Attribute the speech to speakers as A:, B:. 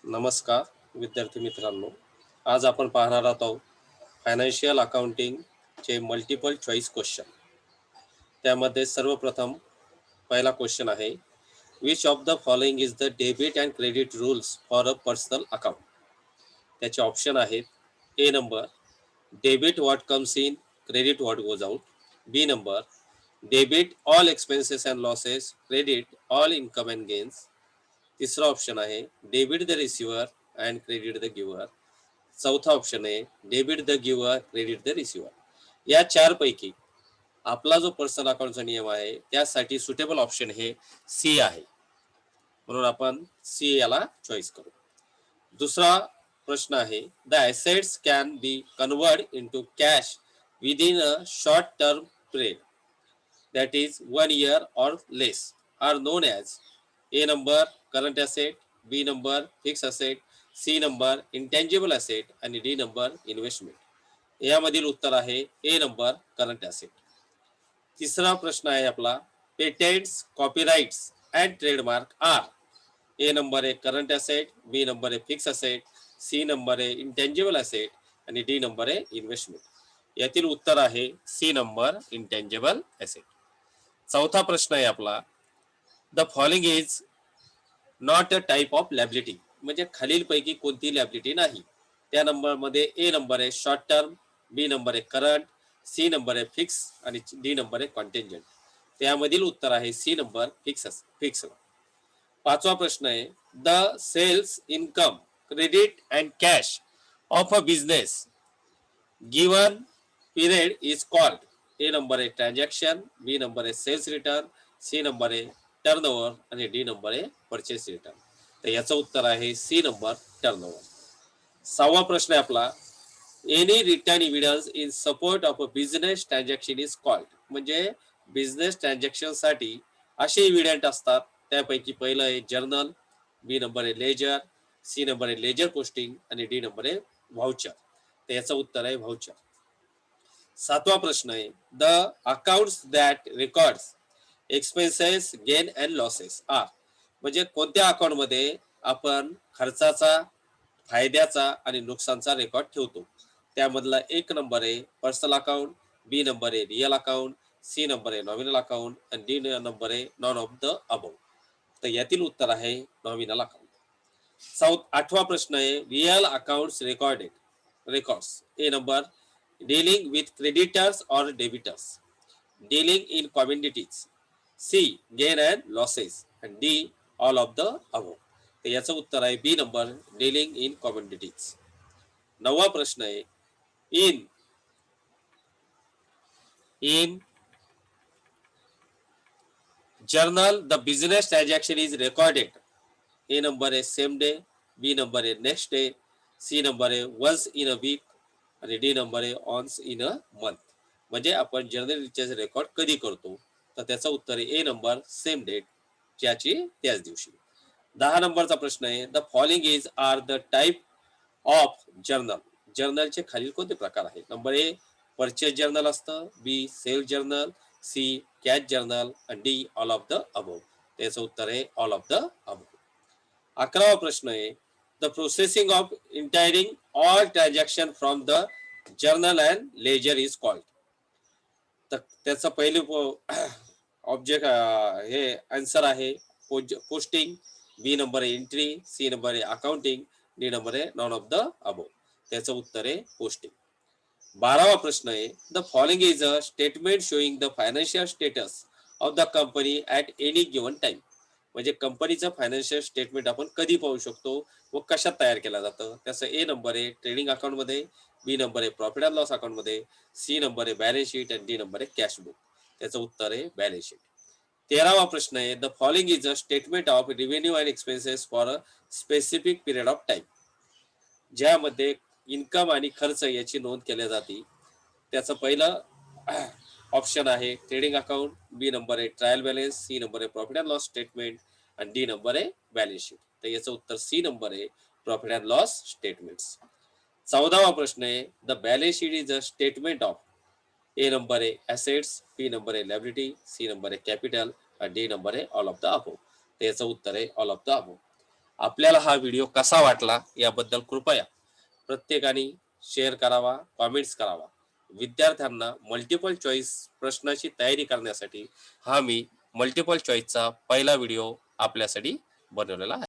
A: नमस्कार विद्यार्थी मित्रांनो. आज आपण पाहणार आहोत फायनान्शियल अकाउंटिंग चे मल्टिपल चॉईस क्वेश्चन. त्यामध्ये सर्वप्रथम पहिला क्वेश्चन आहे, which of the following is the debit and credit rules for a personal account. त्याचे ऑप्शन आहेत, A number debit what comes in, credit what goes out. B number debit all expenses and losses, credit all income and gains. तिसरा option आहे debit the receiver and credit the giver. चौथा option आहे debit the giver, credit the receiver. या चार पैकी आपला जो personal अकाउंटचा नियम आहे त्यासाठी सुटेबल ऑप्शन हे सी आहे, म्हणून आपण सी याला चॉईस करू. दुसरा प्रश्न आहे, the assets can be convert into cash within a short term period that is 1 year or less are known as. A number current asset, B number fixed asset, C number intangible asset आणि D number investment. यामधील उत्तर आहे ए number current asset. तिसरा प्रश्न आहे आपला, patents, copyrights and trademark are. A number आहे current asset, B number आहे फिक्स असेट, सी नंबर आहे इंटेंजिबल असेट आणि डी नंबर आहे इन्व्हेस्टमेंट. यातील उत्तर आहे सी नंबर इंटेंजिबल असेट. चौथा प्रश्न आहे आपला, the following is not a type of liability. म्हणजे खालीलपैकी कोणती लॅबिलिटी नाही. त्या नंबरमध्ये ए नंबर आहे शॉर्ट टर्म, बी नंबर आहे करंट, सी नंबर आहे फिक्स आणि डी नंबर आहे कॉन्टेंजंट. त्यामधील उत्तर आहे सी नंबर फिक्स. पाचवा प्रश्न आहे, the sales income, credit and cash of a business given period is called. A number आहे ट्रान्झॅक्शन, बी नंबर आहे सेल्स रिटर्न, सी नंबर आहे टर्नओव्हर आणि डी नंबर आहे परचेस रिटर्न. तर याचं उत्तर आहे सी नंबर टर्नओव्हर. सहावा प्रश्न आहे आपला, any return evidence in support of a business transaction is called. म्हणजे बिझनेस ट्रान्झॅक्शन साठी असे इव्हिडंट असतात, त्यापैकी पहिलं आहे जर्नल, बी नंबर आहे लेजर, सी नंबर आहे लेजर पोस्टिंग आणि डी नंबर आहे व्हाउचर. तर याचं उत्तर आहे व्हाउचर. सातवा प्रश्न आहे, the accounts that records expenses, gain and losses are. म्हणजे कोणत्या अकाउंटमध्ये आपण खर्चाचा, फायद्याचा आणि नुकसानचा रेकॉर्ड ठेवतो. त्यामधला एक नंबर आहे पर्सनल अकाउंट, बी नंबर आहे रिअल अकाउंट, सी नंबर आहे नॉमिनल अकाउंट आणि डी नंबर आहे नॉन ऑफ द अबव. तर यातील उत्तर आहे नॉमिनल अकाउंट. आठवा प्रश्न आहे, real accounts records. A number dealing with creditors or debitors, dealing in commodities, C gain and losses and D all of the above. तर याचं उत्तर आहे बी नंबर dealing in commodities. नववा प्रश्न आहे, in in journal the business transaction is recorded. A number आहे same day, बी number आहे next day, C number आहे वन्स इन अ वीक आणि डी नंबर आहे ऑन्स इन अ मंथ. म्हणजे आपण जर्नल रिचार्ज रेकॉर्ड कधी करतो. तर त्याचं उत्तर आहे ए नंबर सेम डेट, ज्याची त्याच दिवशी. 10 नंबरचा प्रश्न आहे, the following is are the type of journal. जर्नलचे खालील कोणते प्रकार आहेत. नंबर ए परचेस जर्नल असतं, B sale journal, C cash journal आणि D all of the above. त्याचं उत्तर आहे ऑल ऑफ द अबव. 11वा प्रश्न आहे, the processing of entering all transaction from the journal and ledger is called. तर त्याचं पहिले ऑब्जेक्ट हे आन्सर आहे पोस्टिंग, बी नंबर आहे एंट्री, सी नंबर आहे अकाउंटिंग, डी नंबर आहे नॉन ऑफ द अबव. त्याचं उत्तर आहे पोस्टिंग. 12वा प्रश्न आहे, the following is a statement showing the financial status of the company at any given time. म्हणजे कंपनीचं फायनान्शियल स्टेटमेंट आपण कधी पाहू शकतो व कशात तयार केलं जातं. त्याचं ए नंबर आहे ट्रेडिंग अकाउंटमध्ये, बी नंबर आहे प्रॉफिट अँड लॉस अकाउंटमध्ये, सी नंबर आहे बॅलन्स शीट आणि डी नंबर आहे कॅश बुक. त्याचं उत्तर आहे बॅलन्स शीट. 13वा प्रश्न आहे, the following is a statement of revenue and expenses for a specific period of time. ज्यामध्ये इन्कम आणि खर्च याची नोंद केली जाते. त्याचं पहिलं ऑप्शन आहे ट्रेडिंग अकाउंट, बी नंबर आहे ट्रायल बॅलन्स, सी नंबर आहे प्रॉफिट अँड लॉस स्टेटमेंट आणि डी नंबर आहे बॅलन्स शीट. तर याचं उत्तर सी नंबर आहे प्रॉफिट अँड लॉस स्टेटमेंट्स. 14वा प्रश्न आहे, the balance sheet is a statement of. A number आहे ॲसेट्स, बी नंबर आहे लायबिलिटी, सी नंबर आहे कॅपिटल आणि डी नंबर आहे ऑल ऑफ द अबव. तर याचं उत्तर आहे ऑल ऑफ द अबव. आपल्याला हा व्हिडिओ कसा वाटला याबद्दल कृपया प्रत्येकाने शेअर करावा, कॉमेंट्स करावा. विद्यार्थ्यांना मल्टिपल चॉईस प्रश्नाची तयारी करण्यासाठी हा मी मल्टिपल चॉईसचा पहिला व्हिडिओ आपल्यासाठी बनवलेला आहे.